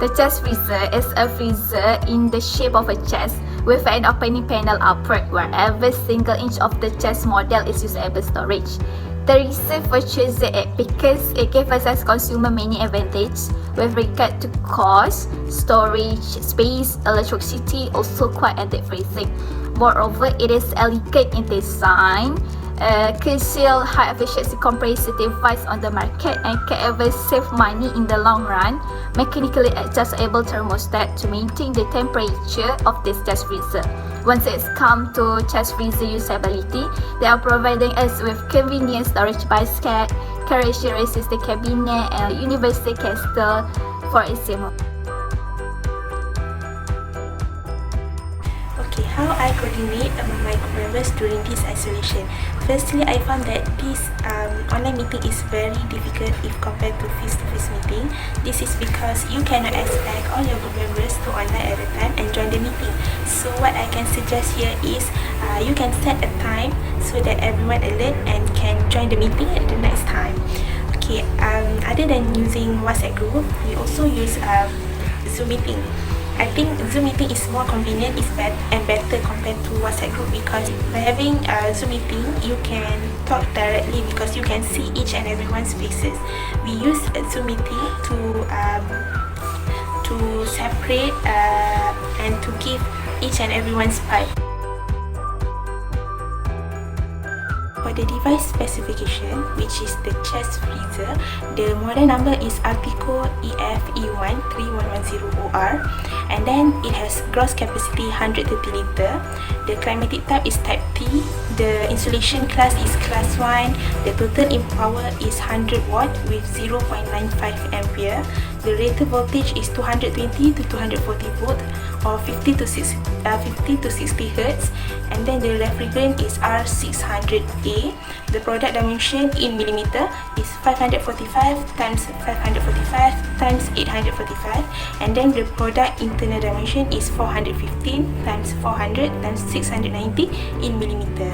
The chest freezer is a freezer in the shape of a chest with an opening panel upward where every single inch of the chest model is usable storage. The reason for choosing it because it gives us as consumer many advantages with regard to cost, storage, space, electricity, also quite adequate freezing. Moreover, it is elegant in design, conceal high efficiency compressor device on the market and can ever save money in the long run. Mechanically adjustable thermostat to maintain the temperature of this chest freezer. Once it's come to chest freezer usability, they are providing us with convenient storage basket, corrosion resistant cabinet, and universal castle for example. Okay, how I coordinate my members during this isolation. Firstly, I found that this online meeting is very difficult if compared to face-to-face meeting. This is because you cannot expect all your group members to online at a time and join the meeting. So what I can suggest here is you can set a time so that everyone alert and can join the meeting at the next time. Okay, other than using WhatsApp group, we also use Zoom meeting. I think Zoom meeting is more convenient and better compared to WhatsApp group because by having Zoom meeting, you can talk directly because you can see each and everyone's faces. We use Zoom meeting to separate and to give each and everyone's part. For the device specification, which is the chest freezer, the model number is Artico EFE13110OR, and then it has gross capacity 130 liter. The climatic type is type T. The insulation class is class 1. The total in power is 100 watt with 0.95 ampere. The rated voltage is 220 to 240 volt or 50 to 60 Hz, and then the refrigerant is R600A. The product dimension in millimeter is 545 times 545 times 845, and then the product internal dimension is 415 times 400 times 690 in millimeter.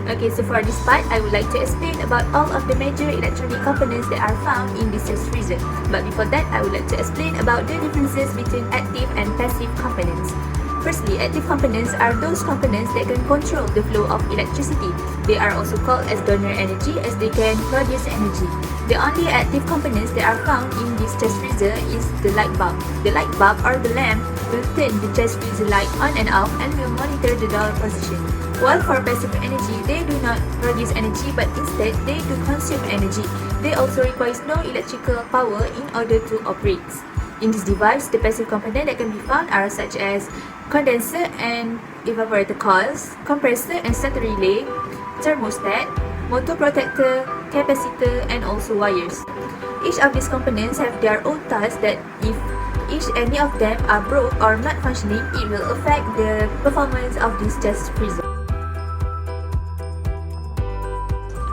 Okay, so for this part, I would like to explain about all of the major electronic components that are found in this chest freezer. But before that, I would like to explain about the differences between active and passive components. Firstly, active components are those components that can control the flow of electricity. They are also called as donor energy as they can produce energy. The only active components that are found in this chest freezer is the light bulb. The light bulb or the lamp will turn the chest freezer light on and off and will monitor the dial position. While for passive energy, they do not produce energy but instead they do consume energy. They also require no electrical power in order to operate. In this device, the passive components that can be found are such as condenser and evaporator coils, compressor and starter relay, thermostat, motor protector, capacitor, and also wires. Each of these components have their own tasks that if any of them are broke or not functioning, it will affect the performance of this chest freezer.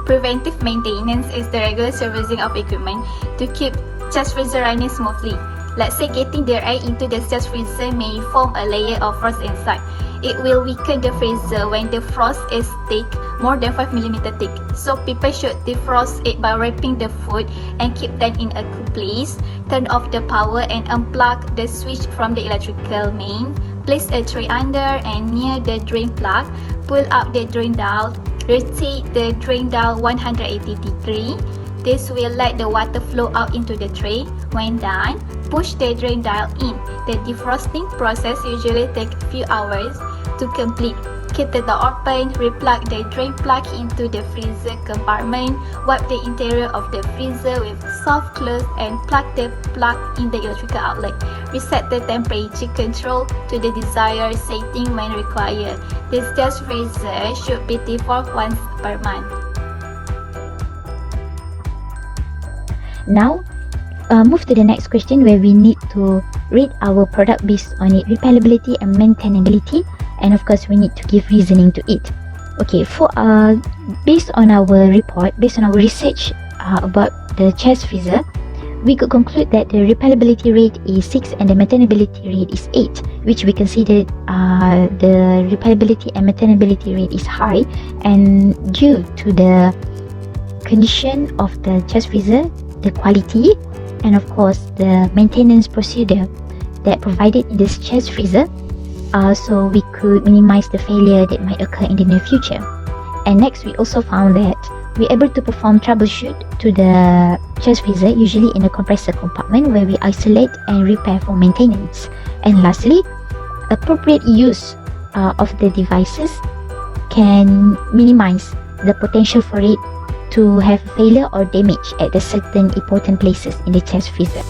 Preventive maintenance is the regular servicing of equipment to keep chest freezer running smoothly. Let's say getting the air into the chest freezer may form a layer of frost inside. It will weaken the freezer when the frost is thick, more than 5 mm thick. So people should defrost it by wrapping the food and keep them in a cool place. Turn off the power and unplug the switch from the electrical main. Place a tray under and near the drain plug. Pull out the drain dial. Rotate the drain dial 180 degrees. This will let the water flow out into the tray. When done, push the drain dial in. The defrosting process usually takes a few hours to complete. Keep the door open, replug the drain plug into the freezer compartment, wipe the interior of the freezer with soft cloth and plug the plug in the electrical outlet. Reset the temperature control to the desired setting when required. This chest freezer should be defrosted once per month. Now, move to the next question where we need to rate our product based on its repairability and maintainability, and of course we need to give reasoning to it. Okay, for based on our report, based on our research about the chest freezer, we could conclude that the repairability rate is 6 and the maintainability rate is 8, which we consider the repairability and maintainability rate is high, and due to the condition of the chest freezer, the quality and of course the maintenance procedure that provided in this chest freezer, so we could minimize the failure that might occur in the near future. And next, we also found that we're able to perform troubleshoot to the chest freezer, usually in a compressor compartment where we isolate and repair for maintenance. And lastly, appropriate use of the devices can minimize the potential for it to have failure or damage at the certain important places in the chest freezer.